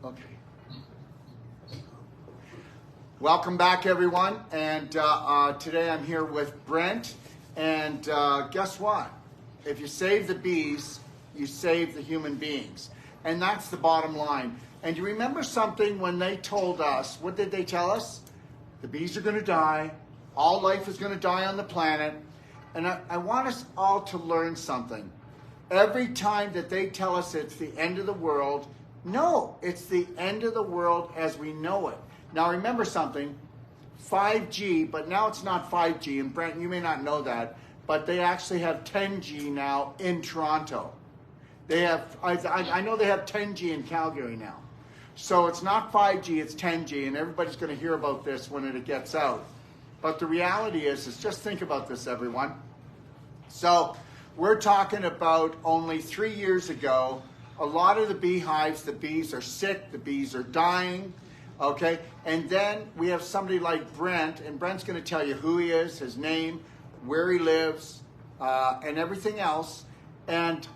Okay. Welcome back, everyone. And today I'm here with Brent. And guess what? If you save the bees, you save the human beings. And that's the bottom line. And you remember something when they told us, what did they tell us? The bees are going to die. All life is going to die on the planet. And I want us all to learn something. Every time that they tell us it's the end of the world, no, it's the end of the world as we know it. Now remember something, 5G, but now it's not 5G, and Brent, you may not know that, but they actually have 10G now in Toronto. They have, I know they have 10G in Calgary now. So it's not 5G, it's 10G, and everybody's going to hear about this when it gets out. But the reality is just think about this, everyone. So we're talking about only 3 years ago, a lot of the beehives, the bees are sick, the bees are dying, okay? And then we have somebody like Brent, and Brent's going to tell you who he is, his name, where he lives, and everything else. And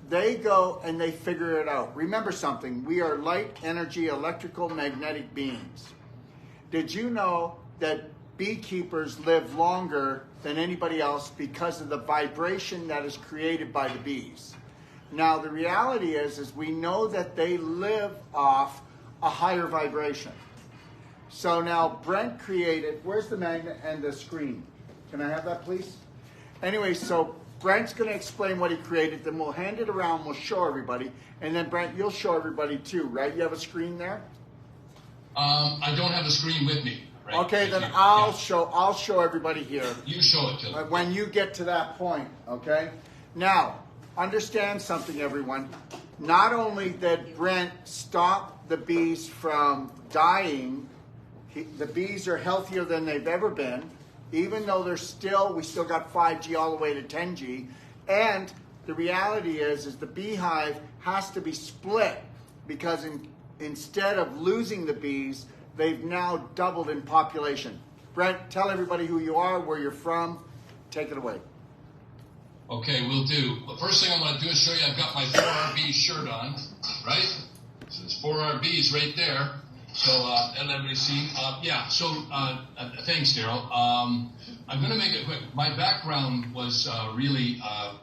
they go and they figure it out. Remember something, we are light, energy, electrical, magnetic beings. Did you know that beekeepers live longer than anybody else because of the vibration that is created by the bees? Now, the reality is we know that they live off a higher vibration. So now Brent created, where's the magnet and the screen? Can I have that, please? Anyway, so Brent's going to explain what he created, then we'll hand it around, we'll show everybody, and then Brent, you'll show everybody too, right? You have a screen there? I don't have a screen with me. Right? Okay, then I'll show everybody here. You show it to them. When you get to that point, okay? Now, understand something, everyone. Not only did Brent stop the bees from dying, the bees are healthier than they've ever been, even though we still got 5G all the way to 10G. And the reality is the beehive has to be split because instead of losing the bees, they've now doubled in population. Brent, tell everybody who you are, where you're from. Take it away. Okay, will do. The first thing I'm going to do is show you I've got my 4RB shirt on, right? So there's 4RBs right there. So, let everybody see. Thanks, Daryl. I'm going to make it quick. My background was really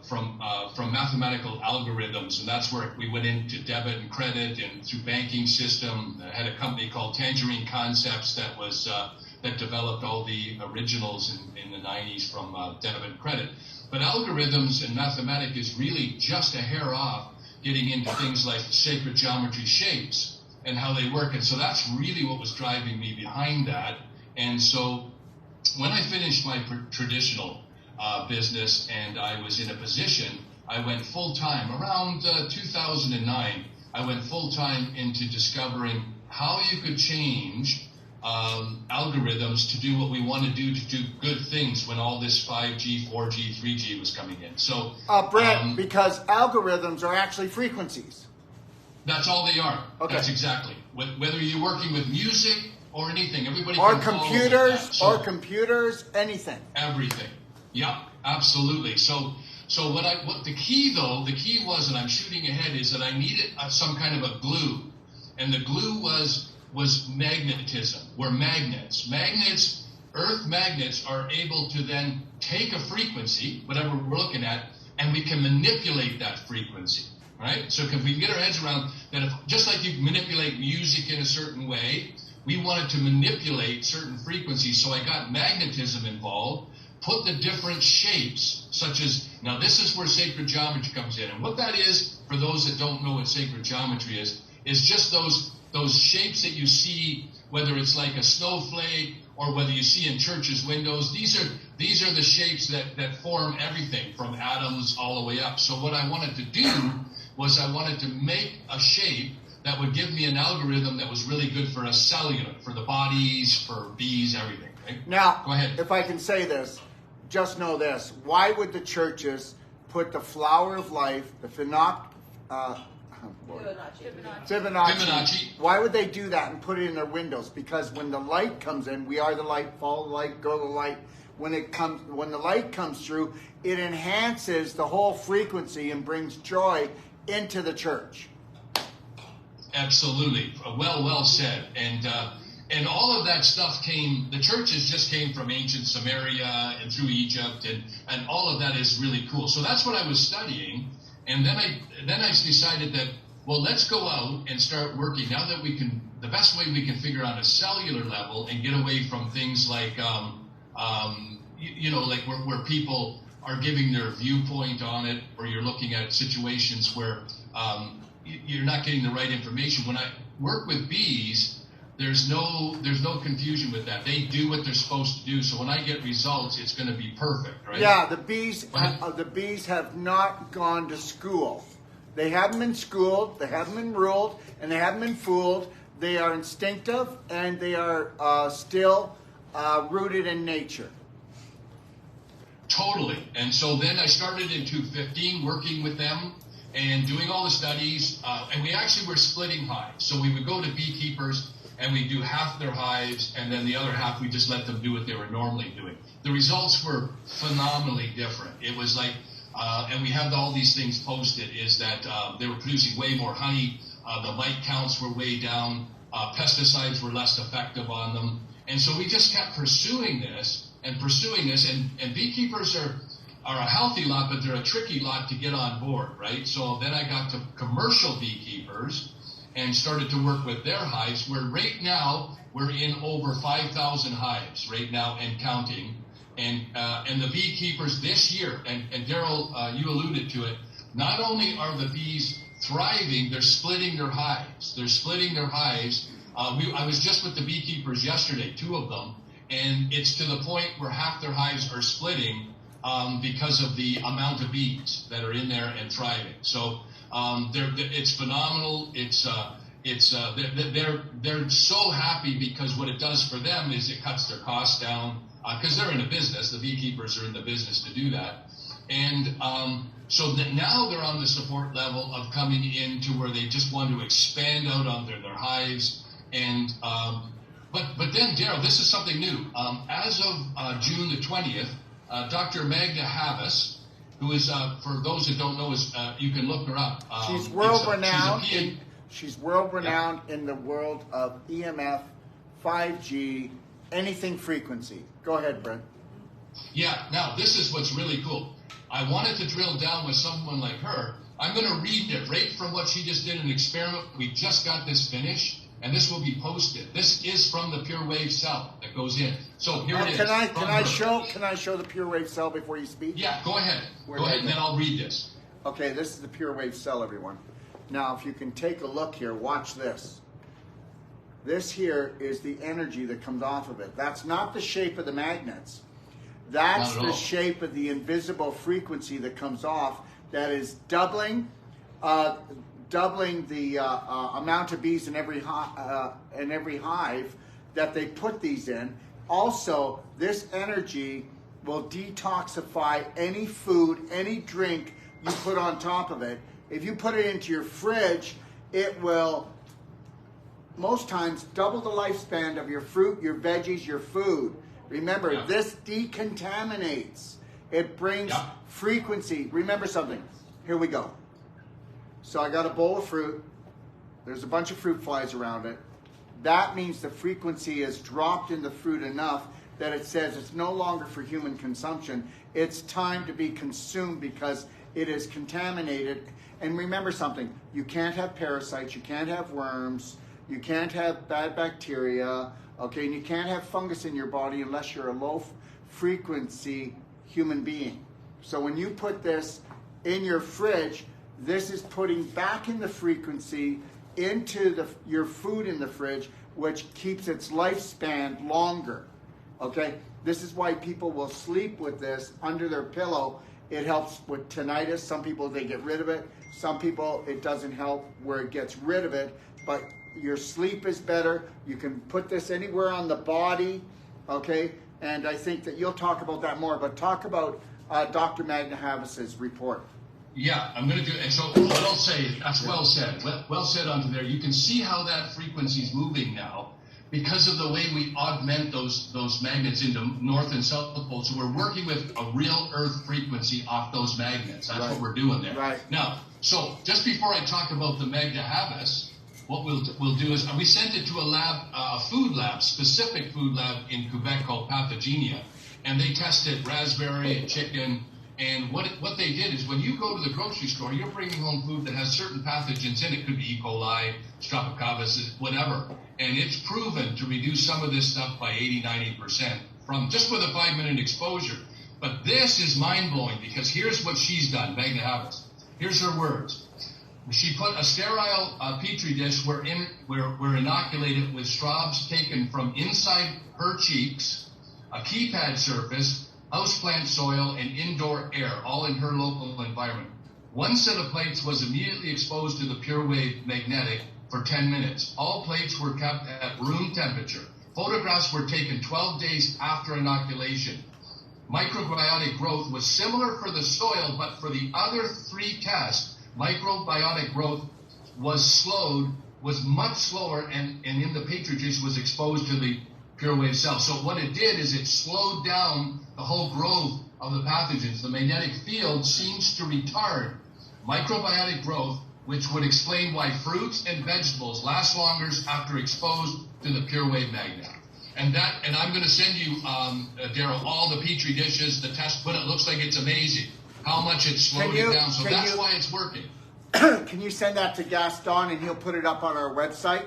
from mathematical algorithms, and that's where we went into debit and credit and through banking system. I had a company called Tangerine Concepts that developed all the originals in the 90s from debit and credit. But algorithms and mathematics is really just a hair off getting into things like sacred geometry shapes and how they work. And so that's really what was driving me behind that. And so when I finished my traditional business and I was in a position, I went full-time. Around 2009, I went full-time into discovering how you could change algorithms to do what we want to do good things when all this 5G, 4G, 3G was coming in. So, Brent, because algorithms are actually frequencies. That's all they are. Okay. That's exactly. Whether you're working with music or anything, everybody or can computers, follow that. or computers, anything. Everything. Yep, absolutely. So what the key was, and I'm shooting ahead, is that I needed some kind of a glue, and the glue was magnetism. We're magnets. Earth magnets are able to then take a frequency, whatever we're looking at, and we can manipulate that frequency. Right? So if we can get our heads around that, just like you manipulate music in a certain way, we wanted to manipulate certain frequencies. So I got magnetism involved, put the different shapes, such as, now this is where sacred geometry comes in. And what that is, for those that don't know what sacred geometry is just those shapes that you see, whether it's like a snowflake or whether you see in churches' windows. These are the shapes that form everything from atoms all the way up. So what I wanted to do was I wanted to make a shape that would give me an algorithm that was really good for a cellular, for the bodies, for bees, everything. Right? Now, go ahead. If I can say this, just know this. Why would the churches put the flower of life, the Fibonacci. Why would they do that and put it in their windows? Because when the light comes in, we are the light, follow the light, go to the light. When the light comes through, it enhances the whole frequency and brings joy into the church. Absolutely. Well said. And all of that stuff came, the churches just came from ancient Samaria and through Egypt, and all of that is really cool. So that's what I was studying. And then I decided that, well, let's go out and start working now that we can, the best way we can figure out a cellular level and get away from things like, like where people are giving their viewpoint on it, or you're looking at situations where you're not getting the right information. When I work with bees, there's no confusion with that. They do what they're supposed to do. So when I get results, it's going to be perfect, right? Yeah, the bees have not gone to school. They haven't been schooled, they haven't been ruled, and they haven't been fooled. They are instinctive, and they are still rooted in nature. Totally. And so then I started in 2015 working with them and doing all the studies. And we actually were splitting hives. So we would go to beekeepers and we do half their hives, and then the other half we just let them do what they were normally doing. The results were phenomenally different. It was like, and we have all these things posted, is that they were producing way more honey. The mite counts were way down. Pesticides were less effective on them. And so we just kept pursuing this, and beekeepers are a healthy lot, but they're a tricky lot to get on board, right? So then I got to commercial beekeepers and started to work with their hives, where right now we're in over 5,000 hives right now and counting. And the beekeepers this year, and Daryl, you alluded to it, not only are the bees thriving, they're splitting their hives. I was just with the beekeepers yesterday, 2 of them, and it's to the point where half their hives are splitting because of the amount of bees that are in there and thriving. So it's phenomenal. They're so happy because what it does for them is it cuts their costs down, because they're in a business. The beekeepers are in the business to do that. And so that now they're on the support level of coming into where they just want to expand out on their hives. And but then, Daryl, this is something new. As of June the 20th, Dr. Magda Havas, who is, for those who don't know, you can look her up. She's world-renowned. She's world-renowned in the world of EMF, 5G, anything frequency. Go ahead, Brent. Yeah, now this is what's really cool. I wanted to drill down with someone like her. I'm going to read it right from what she just did, an experiment. We just got this finished, and this will be posted. This is from the pure wave cell that goes in. So here it is. Can I show the pure wave cell before you speak? Yeah, go ahead. Go ahead, and then I'll read this. Okay, this is the pure wave cell, everyone. Now, if you can take a look here, watch this. This here is the energy that comes off of it. That's not the shape of the magnets. That's the shape of the invisible frequency that comes off. That is doubling the amount of bees in every hive that they put these in. Also, this energy will detoxify any food, any drink you put on top of it. If you put it into your fridge, it will most times double the lifespan of your fruit, your veggies, your food. Remember, this decontaminates. It brings frequency. Remember something. Here we go. So I got a bowl of fruit. There's a bunch of fruit flies around it. That means the frequency is dropped in the fruit enough that it says it's no longer for human consumption. It's time to be consumed because it is contaminated. And remember something. You can't have parasites. You can't have worms. You can't have bad bacteria. Okay, and you can't have fungus in your body unless you're a low-frequency human being. So when you put this in your fridge, this is putting back in the frequency into your food in the fridge, which keeps its lifespan longer. Okay, this is why people will sleep with this under their pillow. It helps with tinnitus. Some people, they get rid of it. Some people, it doesn't help where it gets rid of it, but your sleep is better. You can put this anywhere on the body, okay? And I think that you'll talk about that more, but talk about Dr. Magda Havas's report. Yeah, I'm going to do it. And so what I'll say, that's well said. Well said onto there. You can see how that frequency is moving now because of the way we augment those magnets into north and south poles. So we're working with a real earth frequency off those magnets. That's what we're doing there. Right. Now, so just before I talk about the Magda Havas, what we'll do is we sent it to a lab, a food lab, specific food lab in Quebec called Pathogenia, and they tested raspberry and chicken. And what they did is when you go to the grocery store, you're bringing home food that has certain pathogens in it. It could be E. coli, Streptococcus, whatever. And it's proven to reduce some of this stuff by 80-90% from just with a 5-minute exposure. But this is mind-blowing because here's what she's done, Magna Havas. Here's her words. She put a sterile petri dish were inoculated with swabs taken from inside her cheeks, a keypad surface, houseplant soil, and indoor air, all in her local environment. One set of plates was immediately exposed to the pure wave magnetic for 10 minutes. All plates were kept at room temperature. Photographs were taken 12 days after inoculation. Microbiotic growth was similar for the soil, but for the other 3 tests, microbiotic growth was much slower, and in the petri dish was exposed to the pure wave cells. So what it did is it slowed down the whole growth of the pathogens. The magnetic field seems to retard microbiotic growth, which would explain why fruits and vegetables last longer after exposed to the pure wave magnet. And I'm going to send you, Daryl, all the petri dishes, the test, but it looks like it's amazing how much it slowed it down. So that's why it's working. Can you send that to Gaston and he'll put it up on our website?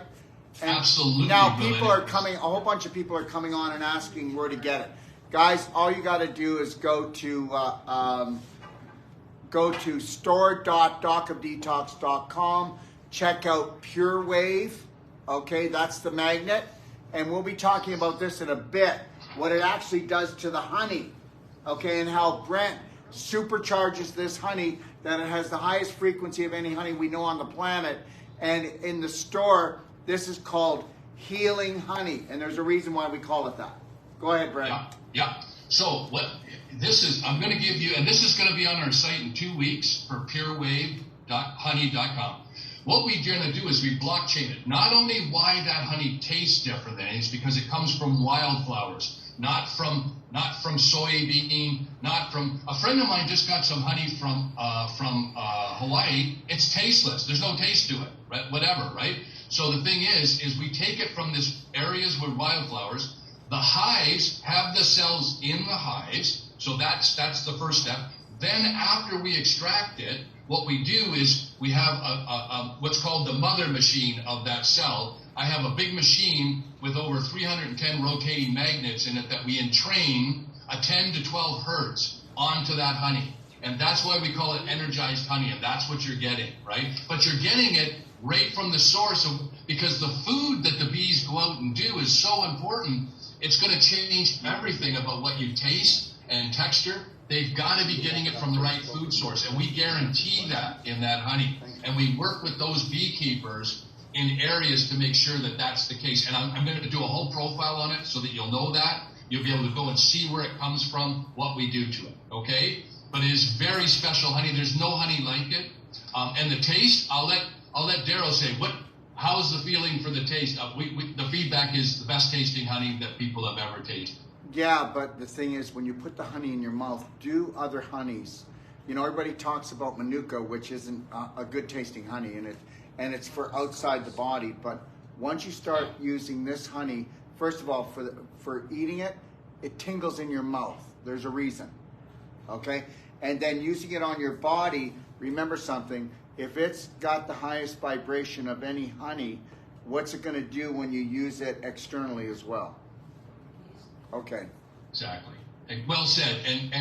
And absolutely. Now people are coming, a whole bunch of people are coming on and asking where to get it. Guys, all you got to do is go to store.docofdetox.com, check out Pure Wave, okay, that's the magnet, and we'll be talking about this in a bit, what it actually does to the honey, okay, and how Brent supercharges this honey, that it has the highest frequency of any honey we know on the planet, and in the store, this is called healing honey, and there's a reason why we call it that. Go ahead, Brent. Yeah. So what this is, I'm going to give you, and this is going to be on our site in 2 weeks for purewave.honey.com. What we're going to do is we blockchain it. Not only why that honey tastes different than it's because it comes from wildflowers, not from soybean, not from. A friend of mine just got some honey from Hawaii. It's tasteless. There's no taste to it. Right? Whatever. Right. So the thing is we take it from this areas with wildflowers. The hives have the cells in the hives, so that's the first step. Then after we extract it, what we do is we have a what's called the mother machine of that cell. I have a big machine with over 310 rotating magnets in it that we entrain a 10 to 12 hertz onto that honey. And that's why we call it energized honey, and that's what you're getting, right? But you're getting it right from the source because the food that the bees go out and do is so important. It's going to change everything about what you taste and texture. They've got to be getting it from the right food source, and we guarantee that in that honey. And we work with those beekeepers in areas to make sure that that's the case. And I'm going to do a whole profile on it so that you'll know that. You'll be able to go and see where it comes from, what we do to it, okay? But it is very special honey. There's no honey like it. And the taste, I'll let Daryl say, how's the feeling for the taste? The feedback is the best tasting honey that people have ever tasted. Yeah, but the thing is, when you put the honey in your mouth, do other honeys. You know, everybody talks about Manuka, which isn't a good tasting honey, and it's for outside the body. But once you start using this honey, first of all, for eating it, it tingles in your mouth. There's a reason, okay? And then using it on your body, remember something. If it's got the highest vibration of any honey, what's it going to do when you use it externally as well? Okay. Exactly. Well said. And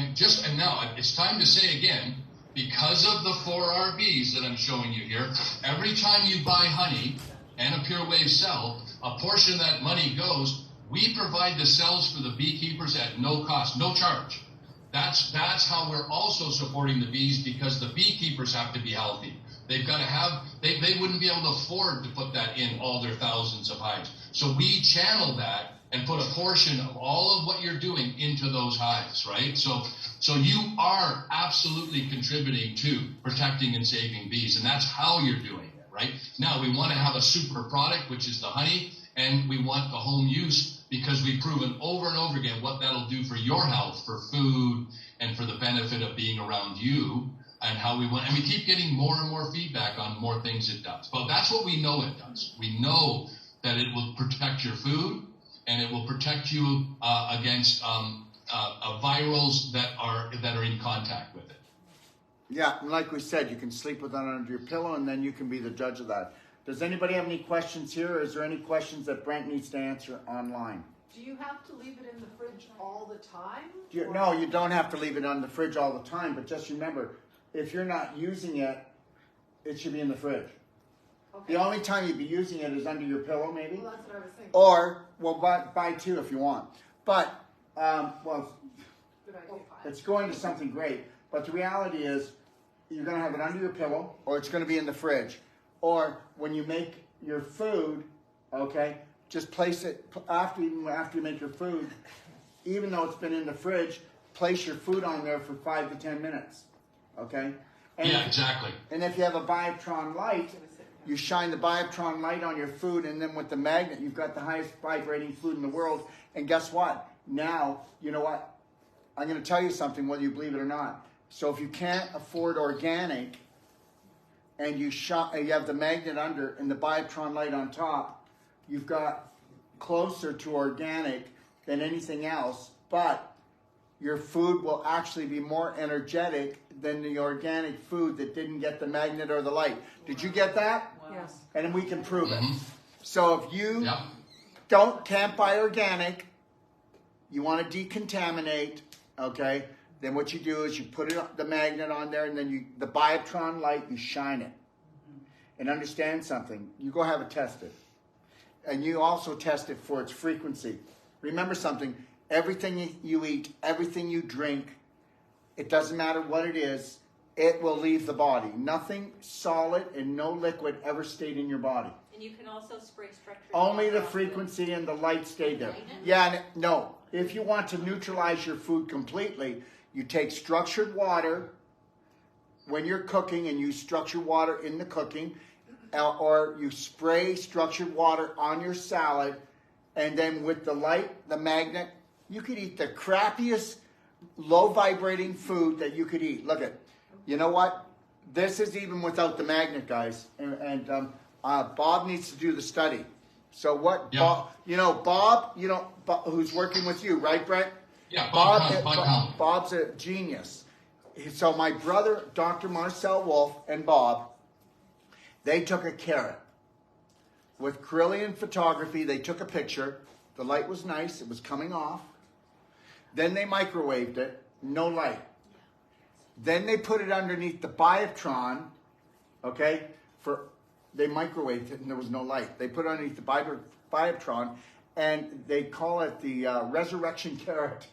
now it's time to say again, because of the 4 RBs that I'm showing you here, every time you buy honey and a pure wave cell, a portion of that money goes, we provide the cells for the beekeepers at no cost, no charge. That's how we're also supporting the bees, because the beekeepers have to be healthy. They've got to have, they wouldn't be able to afford to put that in all their thousands of hives. So we channel that and put a portion of all of what you're doing into those hives, right? So you are absolutely contributing to protecting and saving bees, and that's how you're doing it, right? Now, we want to have a super product, which is the honey, and we want the home use, because we've proven over and over again what that'll do for your health, for food, and for the benefit of being around you. and how we want, and we keep getting more and more feedback on more things it does. But that's what we know it does. We know that it will protect your food, and it will protect you against virals that are in contact with it. Yeah, and like we said, you can sleep with that under your pillow, and then you can be the judge of that. Does anybody have any questions here, or is there any questions that Brent needs to answer online? Do you have to leave it in the fridge all the time? No, you don't have to leave it on the fridge all the time, but just remember, if you're not using it, it should be in the fridge. Okay. The only time you'd be using it is under your pillow, maybe. Well, that's what I was thinking. Or, well, buy two if you want. But, it's going to something great. But the reality is, you're going to have it under your pillow, or it's going to be in the fridge. Or when you make your food, okay, just place it after you make your food, even though it's been in the fridge, place your food on there for 5 to 10 minutes, okay? And yeah, exactly. And if you have a Bioptron light, you shine the Bioptron light on your food, and then with the magnet, you've got the highest vibrating food in the world. And guess what? Now, you know what? I'm going to tell you something, whether you believe it or not. So if you can't afford organic, and you have the magnet under and the Bioptron light on top, you've got closer to organic than anything else, but your food will actually be more energetic than the organic food that didn't get the magnet or the light. Did you get that? Yes. And we can prove it. So if you can't buy organic, you want to decontaminate, okay, then what you do is you put the magnet on there, and then the Bioptron light, you shine it. And understand something, you go have it tested. And you also test it for its frequency. Remember something, everything you eat, everything you drink, it doesn't matter what it is, it will leave the body. Nothing solid and no liquid ever stayed in your body. And you can also spray structure. Only the frequency and the light stayed there. Yeah, no. If you want to neutralize your food completely, you take structured water when you're cooking, and you structure water in the cooking, or you spray structured water on your salad, and then with the light, the magnet, you could eat the crappiest low vibrating food that you could eat. Look at, you know what? This is even without the magnet, guys. And Bob needs to do the study. So what? Yeah. Bob, who's working with you, right, Brent? Yeah, Bob's a genius. So my brother, Dr. Marcel Wolf, and Bob, they took a carrot. With Carillion photography, they took a picture. The light was nice. It was coming off. Then they microwaved it. No light. Then they put it underneath the Bioptron, okay? They microwaved it, and there was no light. They put it underneath the Bioptron, and they call it the resurrection carrot.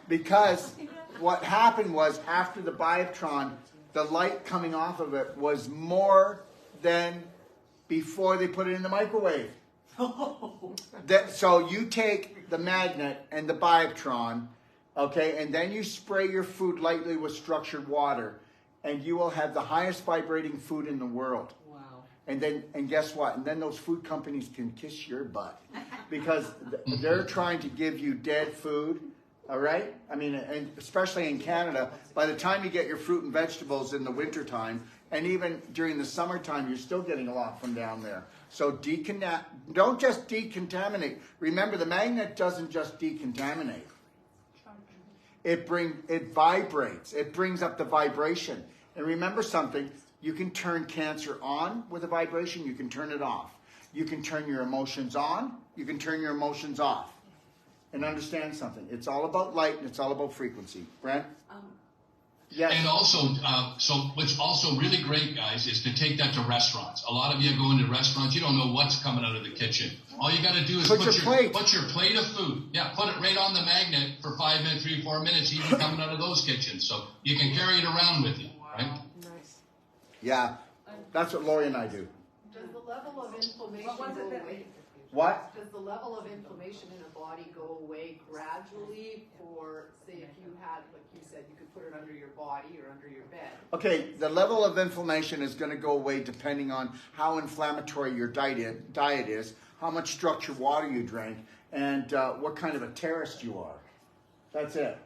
Because what happened was, after the Bioptron, the light coming off of it was more than before they put it in the microwave. So you take the magnet and the Bioptron, okay, and then you spray your food lightly with structured water, and you will have the highest vibrating food in the world. Wow. And guess what? And then those food companies can kiss your butt, because they're trying to give you dead food. All right? I mean, and especially in Canada, by the time you get your fruit and vegetables in the wintertime, and even during the summertime, you're still getting a lot from down there. So don't just decontaminate. Remember, the magnet doesn't just decontaminate. It vibrates. It brings up the vibration. And remember something, you can turn cancer on with a vibration, you can turn it off. You can turn your emotions on, you can turn your emotions off. And understand something, it's all about light and it's all about frequency. Brent? Yes. And also, so what's also really great, guys, is to take that to restaurants. A lot of you go into restaurants, you don't know what's coming out of the kitchen. All you got to do is put your plate of food. Yeah, put it right on the magnet for 5 minutes, 3, 4 minutes, even coming out of those kitchens. So you can carry it around with you, right? Nice. Yeah, that's what Lori and I do. Does the level of inflammation go away? What? Does the level of inflammation in a body go away gradually? For, say, if you had, like you said, you could put it under your body or under your bed. Okay, the level of inflammation is going to go away depending on how inflammatory your diet is, how much structured water you drink, and what kind of a terrorist you are. That's it.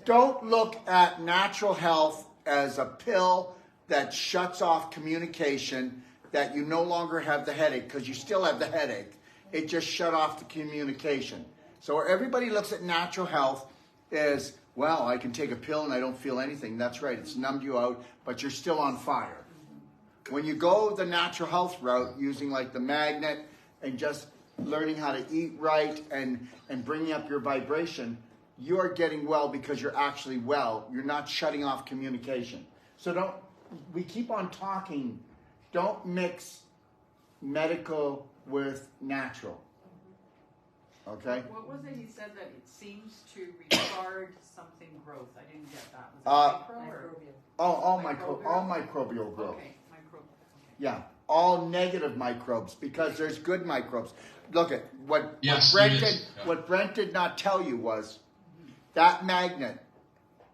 Don't look at natural health as a pill that shuts off communication, that you no longer have the headache, because you still have the headache. It just shut off the communication. So everybody looks at natural health as, well, I can take a pill and I don't feel anything. That's right, it's numbed you out, but you're still on fire. When you go the natural health route, using like the magnet and just learning how to eat right and bringing up your vibration, you're getting well because you're actually well. You're not shutting off communication. So we keep on talking. Don't mix medical with natural. Okay? What was it he said that it seems to retard something growth? I didn't get that. Was it micro or? All microbial growth. Okay, microbial. Okay. Yeah, all negative microbes, because there's good microbes. Look at what Brent did not tell you was that magnet,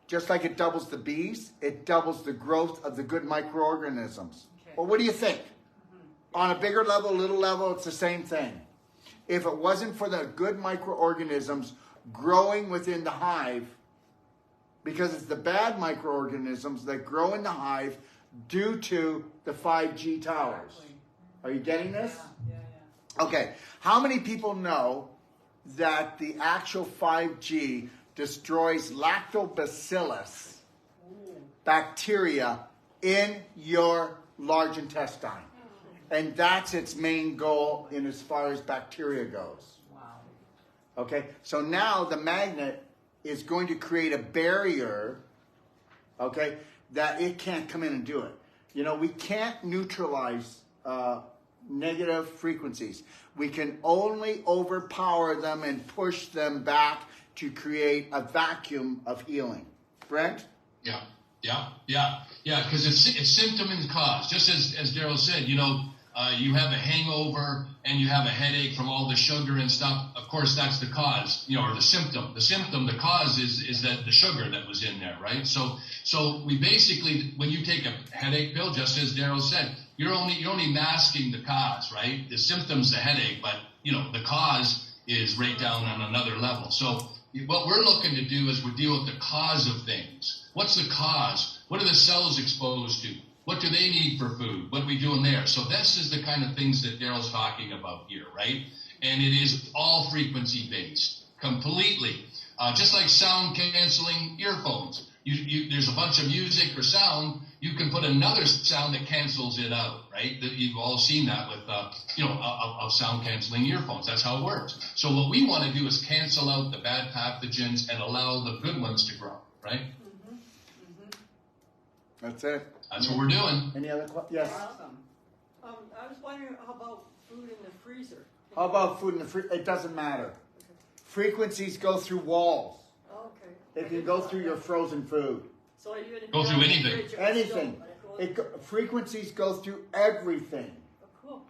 just like it doubles the bees, it doubles the growth of the good microorganisms. Okay. Well, what do you think? On a bigger level, little level, it's the same thing. If it wasn't for the good microorganisms growing within the hive, because it's the bad microorganisms that grow in the hive due to the 5G towers. Are you getting this? Yeah. Okay. How many people know that the actual 5G destroys lactobacillus bacteria in your large intestine? And that's its main goal in as far as bacteria goes. Wow. Okay, so now the magnet is going to create a barrier, okay, that it can't come in and do it. You know, we can't neutralize negative frequencies. We can only overpower them and push them back to create a vacuum of healing. Brent? Yeah, because it's symptom and cause. Just as Daryl said, you know, you have a hangover and you have a headache from all the sugar and stuff. Of course, that's the cause, you know, or the symptom. The cause is that the sugar that was in there, right? So we basically, when you take a headache pill, just as Daryl said, you're only masking the cause, right? The symptom's the headache, but you know the cause is right down on another level. So what we're looking to do is we deal with the cause of things. What's the cause? What are the cells exposed to? What do they need for food? What are we doing there? So this is the kind of things that Daryl's talking about here, right? And it is all frequency based, completely. Just like sound canceling earphones. There's a bunch of music or sound. You can put another sound that cancels it out, right? You've all seen that with, of sound canceling earphones. That's how it works. So what we want to do is cancel out the bad pathogens and allow the good ones to grow, right? Mm-hmm. Mm-hmm. That's it. That's what we're doing. Any other questions? Yes. Awesome. I was wondering, how about food in the freezer? How about food in the freezer? It doesn't matter. Frequencies go through walls. Okay. It can go through your frozen food. So even if Go through anything. Anything. Frequencies go through everything. Cool.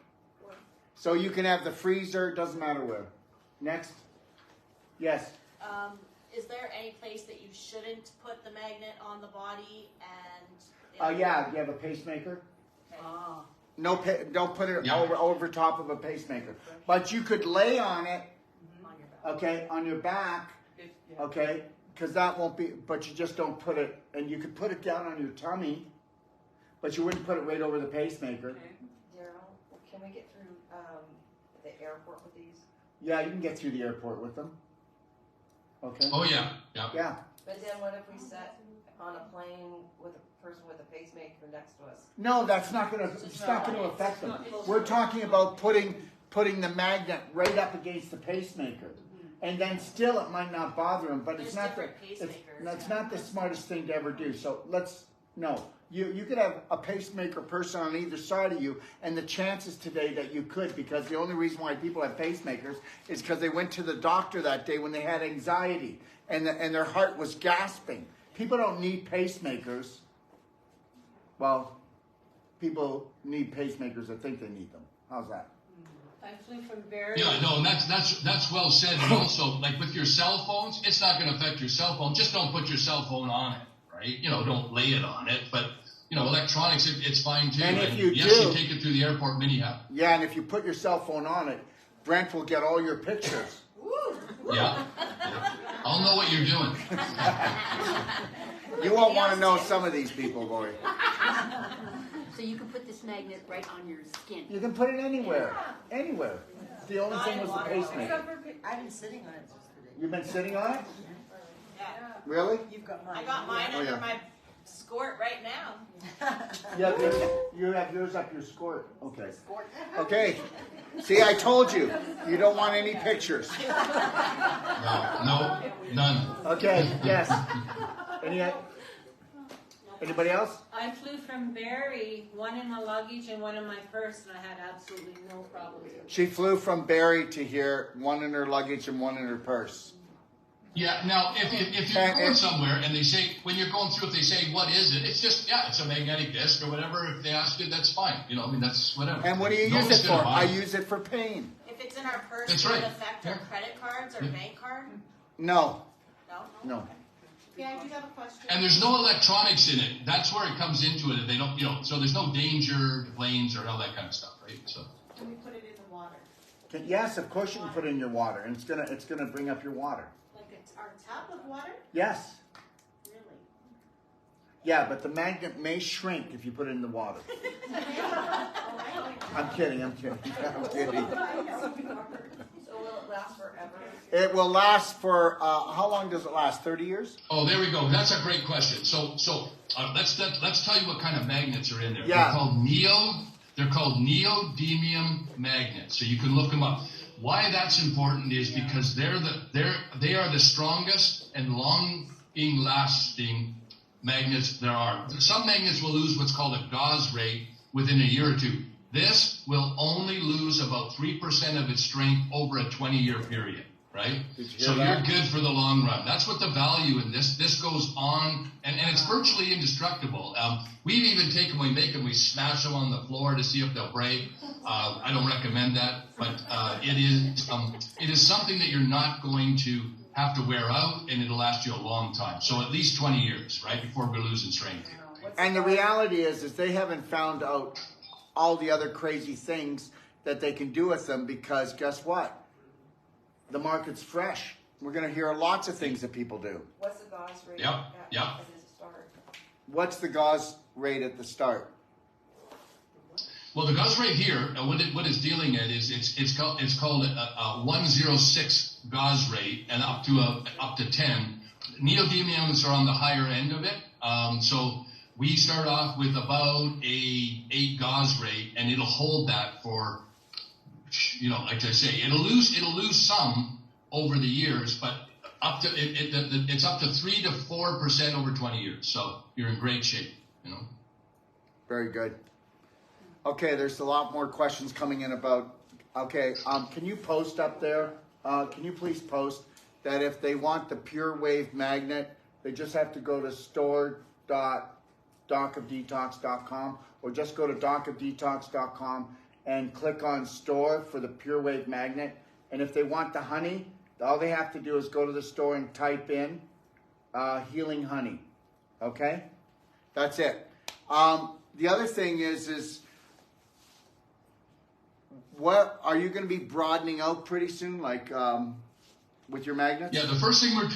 So you can have the freezer, doesn't matter where. Next. Yes. Is there any place that you shouldn't put the magnet on the body? Yeah, you have a pacemaker. Okay. No, don't put it over top of a pacemaker. But you could lay on it, okay, on your back, okay, because that won't be, but you just don't put it, and you could put it down on your tummy, but you wouldn't put it right over the pacemaker. Daryl, can we get through the airport with these? Yeah, you can get through the airport with them. Okay. Oh, yeah. Yeah. But then what if we sat on a plane with a person with a pacemaker next to us? No, that's not going to. It's not going to affect them. We're talking about putting the magnet right up against the pacemaker, and then still it might not bother them. But it's not the smartest thing to ever do. So you could have a pacemaker person on either side of you, and the chances today that you could, because the only reason why people have pacemakers is because they went to the doctor that day when they had anxiety and their heart was gasping. People don't need pacemakers. Well, people need pacemakers that think they need them. How's that? Actually, from very Yeah, no, and that's well said. And also, like with your cell phones, it's not going to affect your cell phone. Just don't put your cell phone on it, right? You know, don't lay it on it. But you know, electronics, it's fine too. And if you you take it through the airport anyhow. Yeah, and if you put your cell phone on it, Brent will get all your pictures. Yeah. I'll know what you're doing. You won't want to know some of these people, Lori. So you can put this magnet right on your skin. You can put it anywhere. Anywhere. The only thing was the pacemaker. I've been sitting on it just today. You've been sitting on it? Yeah. Really? You've got mine. I got mine Oh, under yeah. my skirt right now. You have yours up your skirt. Okay. Okay. See, I told you. You don't want any pictures. No, none. Okay, yes. Anybody else? I flew from Barrie, one in my luggage and one in my purse, and I had absolutely no problems. She flew from Barrie to here, one in her luggage and one in her purse. Yeah, now, if you're going somewhere and they say, when you're going through, if they say, what is it? It's just, yeah, it's a magnetic disc or whatever. If they ask you, that's fine. You know, I mean, that's whatever. And what do you use it for? I use it for pain. If it's in our purse, That's does right. it affect our credit cards or bank card? No. No? No. Yeah, I do have a question. And there's no electronics in it. That's where it comes into it. They don't, you know, so there's no danger to planes or all that kind of stuff, right? So. Can we put it in the water? Yes, of course you can put it in your water, and it's gonna bring up your water. Like our tap of water? Yes. Really? Yeah, but the magnet may shrink if you put it in the water. I'm kidding. I'm kidding. So will it last forever? It will last for how long does it last? 30 years? Oh, there we go. That's a great question. So let's tell you what kind of magnets are in there. Yeah. They're called neodymium magnets. So you can look them up. Why that's important is because they are the strongest and lasting magnets there are. Some magnets will lose what's called a gauze rate within a year or two. This will only lose about 3% of its strength over a 20-year period, right? So you're good for the long run. That's what the value in this. This goes on, and it's virtually indestructible. We've even taken, we make them, we smash them on the floor to see if they'll break. I don't recommend that, but it is something that you're not going to have to wear out, and it'll last you a long time. So at least 20 years, right, before we're losing strength. And the reality is they haven't found out all the other crazy things that they can do with them, because guess what? The market's fresh. We're going to hear lots of things that people do. What's the gauze rate? Yep. At the start? What's the gauze rate at the start? Well, the gauze rate here, what it's dealing at is it's called a 106 gauze rate, and up to 10. Neodymiums are on the higher end of it. So we start off with about a 8 gauze rate, and it'll hold that for, you know, like I say, it'll lose some over the years, but it's up to 3 to 4% over 20 years. So you're in great shape, you know. Very good. Okay, there's a lot more questions coming in about. Okay, can you post up there? Can you please post that if they want the Pure Wave magnet, they just have to go to store.docofdetox.com, or just go to docofdetox.com and click on store for the Pure Wave magnet. And if they want the honey, all they have to do is go to the store and type in healing honey. Okay, that's it. The other thing is what are you going to be broadening out pretty soon, like with your magnets? Yeah, the first thing we're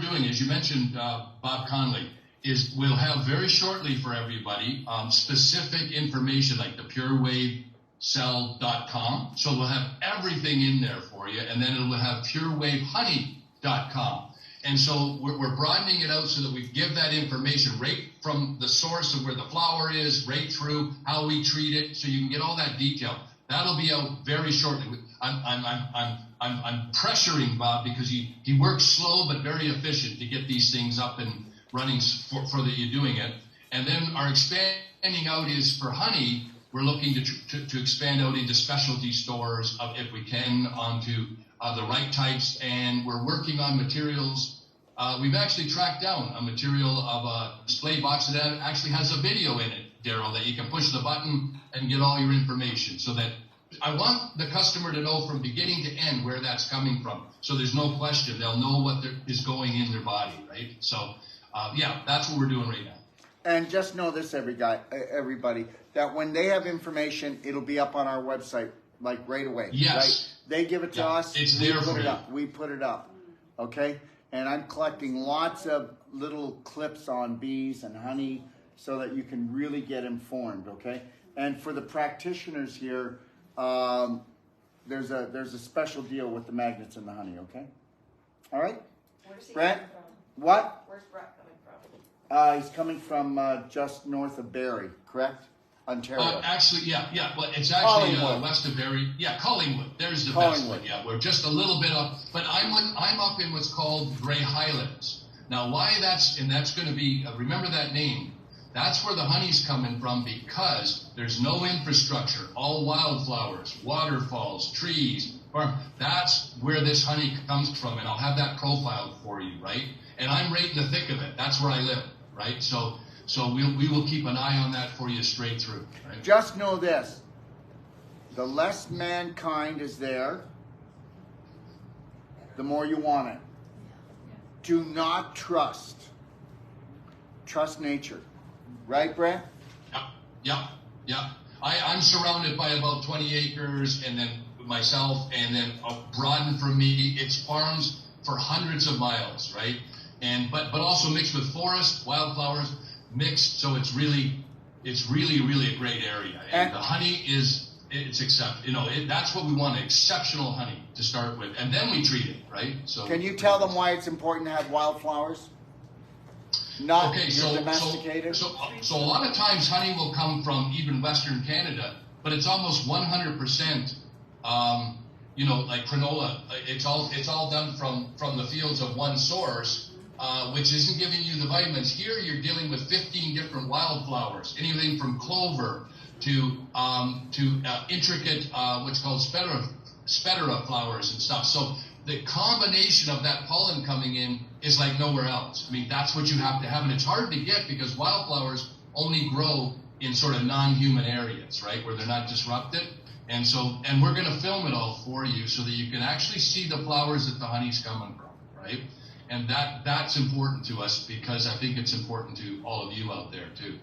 doing, as you mentioned, Bob Conley, is we'll have very shortly for everybody specific information like the purewavecell.com. So we'll have everything in there for you, and then it will have purewavehoney.com. And so we're broadening it out so that we give that information right from the source of where the flower is, right through how we treat it, so you can get all that detail. That'll be out very shortly. I'm pressuring Bob because he works slow but very efficient to get these things up and running for that you're doing it. And then our expanding out is for honey. We're looking to expand out into specialty stores if we can onto the right types, and we're working on materials. We've actually tracked down a material of a display box that actually has a video in it, Daryl, that you can push the button and get all your information. So that I want the customer to know from beginning to end where that's coming from. So there's no question. They'll know what is going in their body, right? So, yeah, that's what we're doing right now. And just know this, everybody, that when they have information, it'll be up on our website, like right away. Yes. Right? They give it to us. It's there for you. We put it up. Okay? And I'm collecting lots of little clips on bees and honey so that you can really get informed, okay? And for the practitioners here, there's a special deal with the magnets and the honey, okay? All right? Where's he Brent? coming from? What? Where's Brett coming from? He's coming from just north of Barrie, correct? Ontario. Actually, yeah. Well, it's actually Collingwood. west of Barrie. Yeah, Collingwood. There's the Collingwood. best one. Yeah, we're just a little bit up. But I'm up in what's called Grey Highlands. Now, why that's going to be, remember that name. That's where the honey's coming from because there's no infrastructure. All wildflowers, waterfalls, trees. That's where this honey comes from. And I'll have that profiled for you, right? And I'm right in the thick of it. That's where I live, right? So we will keep an eye on that for you straight through. Right? Just know this. The less mankind is there, the more you want it. Do not trust. Trust nature. Right, Brent? Yeah. I'm surrounded by about 20 acres, and then myself, and then broaden from me, it's farms for hundreds of miles, right? And but also mixed with forest, wildflowers, mixed, so it's really a great area. And the honey that's what we want, exceptional honey to start with, and then we treat it, right? So can you tell them why it's important to have wildflowers? Not domesticated? So a lot of times honey will come from even Western Canada, but it's almost 100%, like canola. It's all done from the fields of one source, which isn't giving you the vitamins. Here you're dealing with 15 different wildflowers, anything from clover to intricate what's called spedera flowers and stuff. So the combination of that pollen coming in is like nowhere else. I mean, that's what you have to have, and it's hard to get because wildflowers only grow in sort of non-human areas, right, where they're not disrupted. And we're going to film it all for you so that you can actually see the flowers that the honey's coming from, right? And that's important to us because I think it's important to all of you out there too,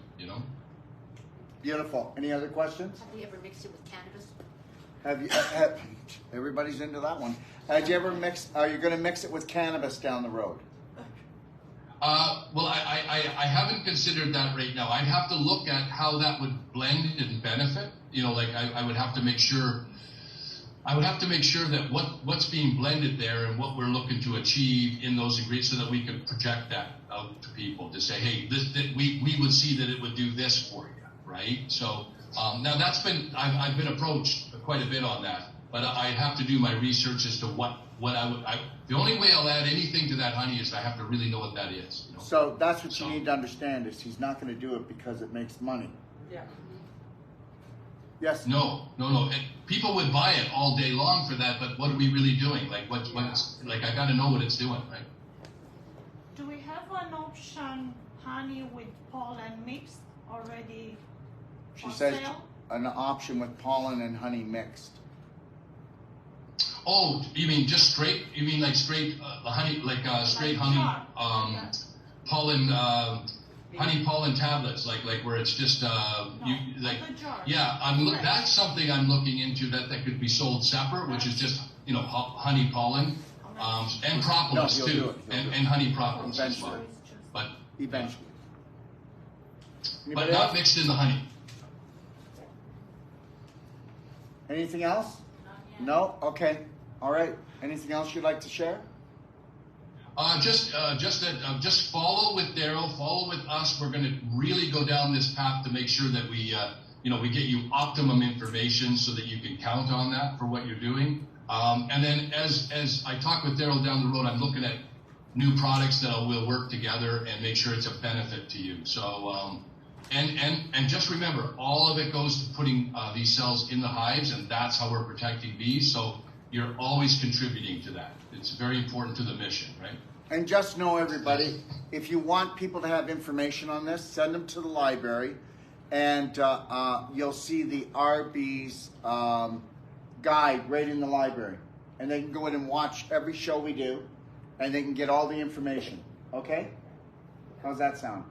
Beautiful. Any other questions? Have you ever mixed it with cannabis? Everybody's into that one. Have you ever are you going to mix it with cannabis down the road? Well, I haven't considered that right now. I'd have to look at how that would blend and benefit. I would have to make sure. I would have to make sure that what's being blended there and what we're looking to achieve in those ingredients so that we can project that out to people to say, hey, we would see that it would do this for you, right? So now I've been approached quite a bit on that, but I'd have to do my research as to what the only way I'll add anything to that honey is I have to really know what that is. So that's what you need to understand is he's not going to do it because it makes money. Yeah. Yes. No. People would buy it all day long for that, but what are we really doing? I got to know what it's doing, right? Do we have an option, honey with pollen mixed already? She says an option with pollen and honey mixed. Oh, you mean just straight? You mean like straight honey, straight honey, pollen, honey pollen tablets, like where it's just that's something I'm looking into that could be sold separate, which is just honey pollen, and propolis too, and honey propolis as well. But eventually, but not mixed in the honey. Anything else? No? Okay. All right. Anything else you'd like to share? Just follow with Daryl, follow with us. We're going to really go down this path to make sure that we get you optimum information so that you can count on that for what you're doing. And then as I talk with Daryl down the road, I'm looking at new products that will work together and make sure it's a benefit to you. So, and just remember, all of it goes to putting these cells in the hives, and that's how we're protecting bees. So you're always contributing to that. It's very important to the mission, right? And just know, everybody, if you want people to have information on this, send them to the library, and you'll see the RB's guide right in the library. And they can go in and watch every show we do, and they can get all the information. Okay? How's that sound?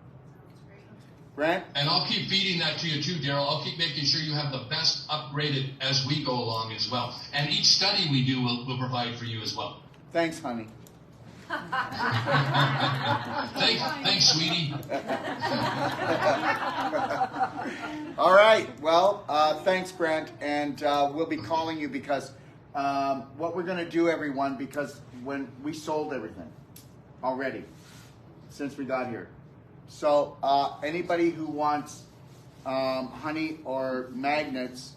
Brent? And I'll keep feeding that to you too, Daryl. I'll keep making sure you have the best upgraded as we go along as well. And each study we do will provide for you as well. Thanks, honey. Thanks, sweetie. All right. Well, thanks, Brent. And we'll be calling you because what we're going to do, everyone, because when we sold everything already since we got here. So anybody who wants honey or magnets,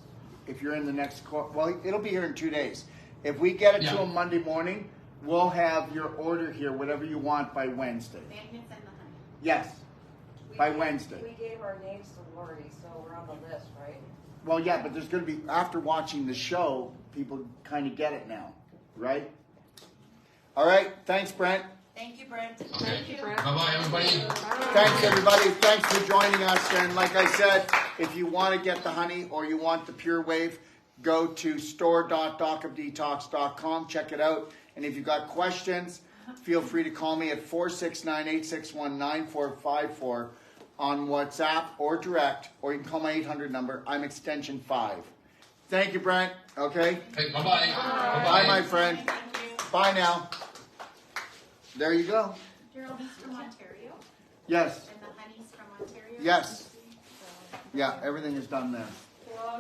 if you're in the next well, it'll be here in 2 days. If we get it to them Monday morning, we'll have your order here, whatever you want, by Wednesday. Magnets and the honey. Yes, by Wednesday. We gave our names to Lori, so we're on the list, right? Well, yeah, but there's going to be, after watching the show, people kind of get it now, right? All right, thanks, Brent. Thank you, Brent. Okay. Bye-bye, everybody. Thanks, everybody. Thanks for joining us. And like I said, if you want to get the honey or you want the Pure Wave, go to store.docofdetox.com. Check it out. And if you've got questions, feel free to call me at 469-861-9454 on WhatsApp or direct, or you can call my 800 number. I'm extension 5. Thank you, Brent. Okay? Hey, bye-bye. Bye, my friend. Bye now. There you go. Gerald, he's from Ontario, Yes. and the honey's from Ontario. Yes. Yeah, everything is done there.